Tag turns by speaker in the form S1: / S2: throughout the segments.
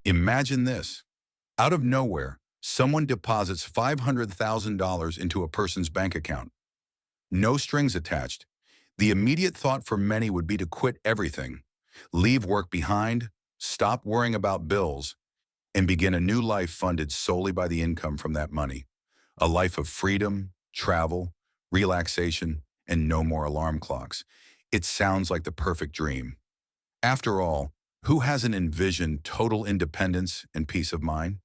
S1: Imagine this. Out of nowhere, someone deposits $500,000 into a person's bank account. No strings attached. The immediate thought for many would be to quit everything, leave work behind, stop worrying about bills, and begin a new life funded solely by the income from that money. A life of freedom, travel, relaxation, and no more alarm clocks. It sounds like the perfect dream. After all, who hasn't envisioned total independence and peace of mind?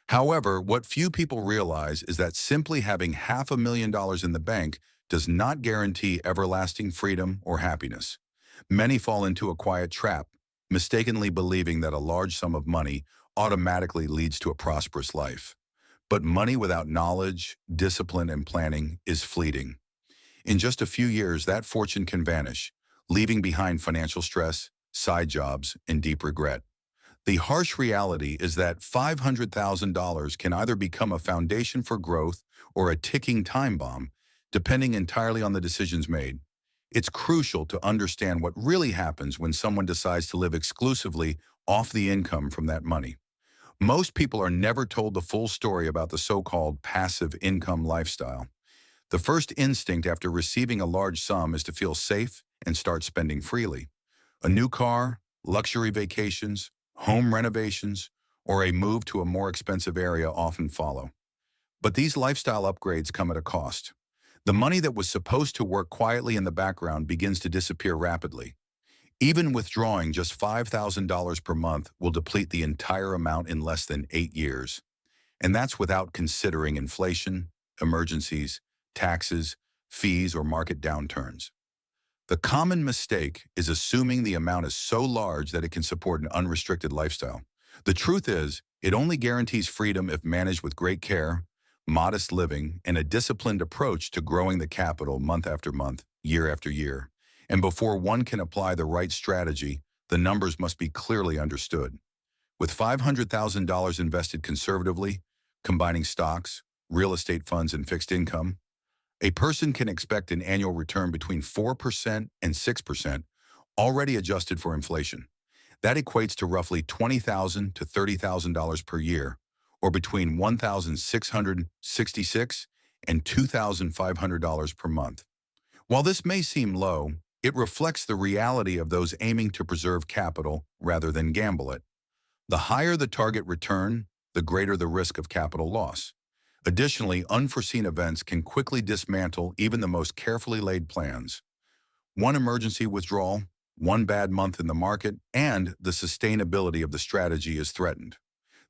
S1: However, what few people realize is that simply having $500,000 in the bank does not guarantee everlasting freedom or happiness. Many fall into a quiet trap, mistakenly believing that a large sum of money automatically leads to a prosperous life. But money without knowledge, discipline, and planning is fleeting. In just a few years, that fortune can vanish, leaving behind financial stress, side jobs, and deep regret. The harsh reality is that $500,000 can either become a foundation for growth or a ticking time bomb, depending entirely on the decisions made. It's crucial to understand what really happens when someone decides to live exclusively off the income from that money. Most people are never told the full story about the so-called passive income lifestyle. The first instinct after receiving a large sum is to feel safe and start spending freely. A new car, luxury vacations, home renovations, or a move to a more expensive area often follow. But these lifestyle upgrades come at a cost. The money that was supposed to work quietly in the background begins to disappear rapidly. Even withdrawing just $5,000 per month will deplete the entire amount in less than 8 years. And that's without considering inflation, emergencies, taxes, fees, or market downturns. The common mistake is assuming the amount is so large that it can support an unrestricted lifestyle. The truth is, it only guarantees freedom if managed with great care, modest living, and a disciplined approach to growing the capital month after month, year after year. And before one can apply the right strategy, the numbers must be clearly understood. With $500,000 invested conservatively, combining stocks, real estate funds, and fixed income, a person can expect an annual return between 4% and 6%, already adjusted for inflation. That equates to roughly $20,000 to $30,000 per year, or between $1,666 and $2,500 per month. While this may seem low, it reflects the reality of those aiming to preserve capital rather than gamble it. The higher the target return, the greater the risk of capital loss. Additionally, unforeseen events can quickly dismantle even the most carefully laid plans. One emergency withdrawal, one bad month in the market, and the sustainability of the strategy is threatened.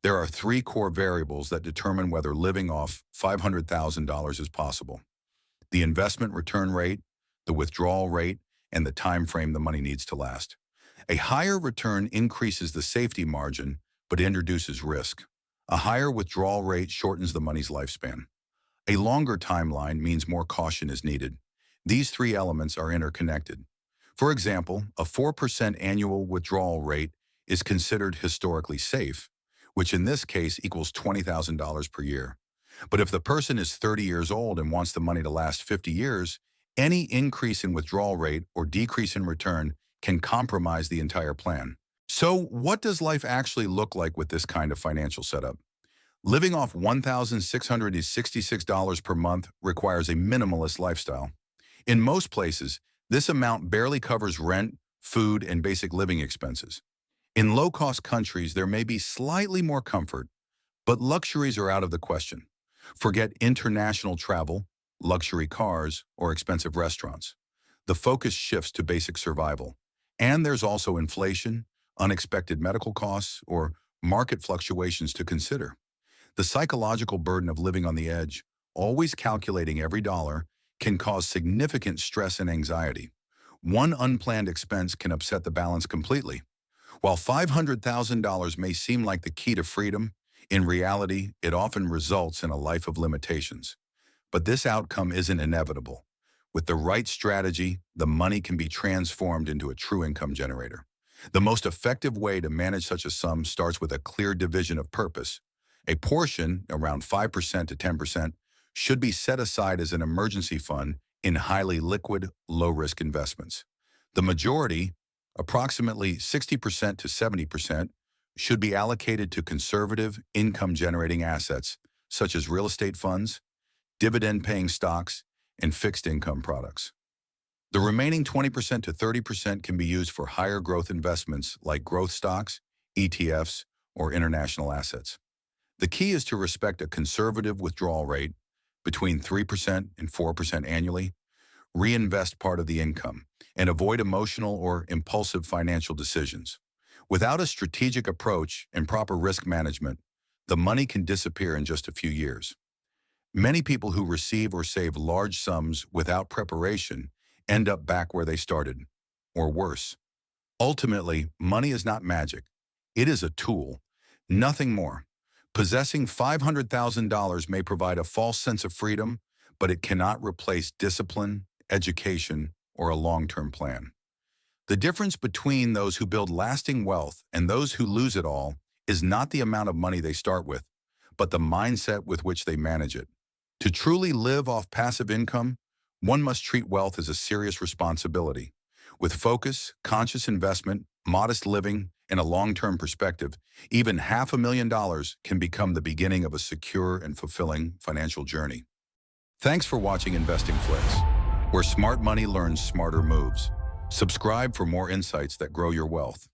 S1: There are 3 core variables that determine whether living off $500,000 is possible: the investment return rate, the withdrawal rate, and the time frame the money needs to last. A higher return increases the safety margin, but introduces risk. A higher withdrawal rate shortens the money's lifespan. A longer timeline means more caution is needed. These 3 elements are interconnected. For example, a 4% annual withdrawal rate is considered historically safe, which in this case equals $20,000 per year. But if the person is 30 years old and wants the money to last 50 years, any increase in withdrawal rate or decrease in return can compromise the entire plan. So what does life actually look like with this kind of financial setup? Living off $1,666 per month requires a minimalist lifestyle. In most places, this amount barely covers rent, food, and basic living expenses. In low-cost countries, there may be slightly more comfort, but luxuries are out of the question. Forget international travel, luxury cars, or expensive restaurants. The focus shifts to basic survival. And there's also inflation, unexpected medical costs, or market fluctuations to consider. The psychological burden of living on the edge, always calculating every dollar, can cause significant stress and anxiety. One unplanned expense can upset the balance completely. While $500,000 may seem like the key to freedom, in reality, it often results in a life of limitations. But this outcome isn't inevitable. With the right strategy, the money can be transformed into a true income generator. The most effective way to manage such a sum starts with a clear division of purpose. A portion, around 5% to 10%, should be set aside as an emergency fund in highly liquid, low-risk investments. The majority, approximately 60% to 70%, should be allocated to conservative, income-generating assets, such as real estate funds, dividend-paying stocks, and fixed income products. The remaining 20% to 30% can be used for higher growth investments like growth stocks, ETFs, or international assets. The key is to respect a conservative withdrawal rate between 3% and 4% annually, reinvest part of the income, and avoid emotional or impulsive financial decisions. Without a strategic approach and proper risk management, the money can disappear in just a few years. Many people who receive or save large sums without preparation end up back where they started, or worse. Ultimately, money is not magic. It is a tool, nothing more. Possessing $500,000 may provide a false sense of freedom, but it cannot replace discipline, education, or a long-term plan. The difference between those who build lasting wealth and those who lose it all is not the amount of money they start with, but the mindset with which they manage it. To truly live off passive income, one must treat wealth as a serious responsibility. With focus, conscious investment, modest living, and a long-term perspective, even $500,000 can become the beginning of a secure and fulfilling financial journey. Thanks for watching Investingflix, where smart money learns smarter moves. Subscribe for more insights that grow your wealth.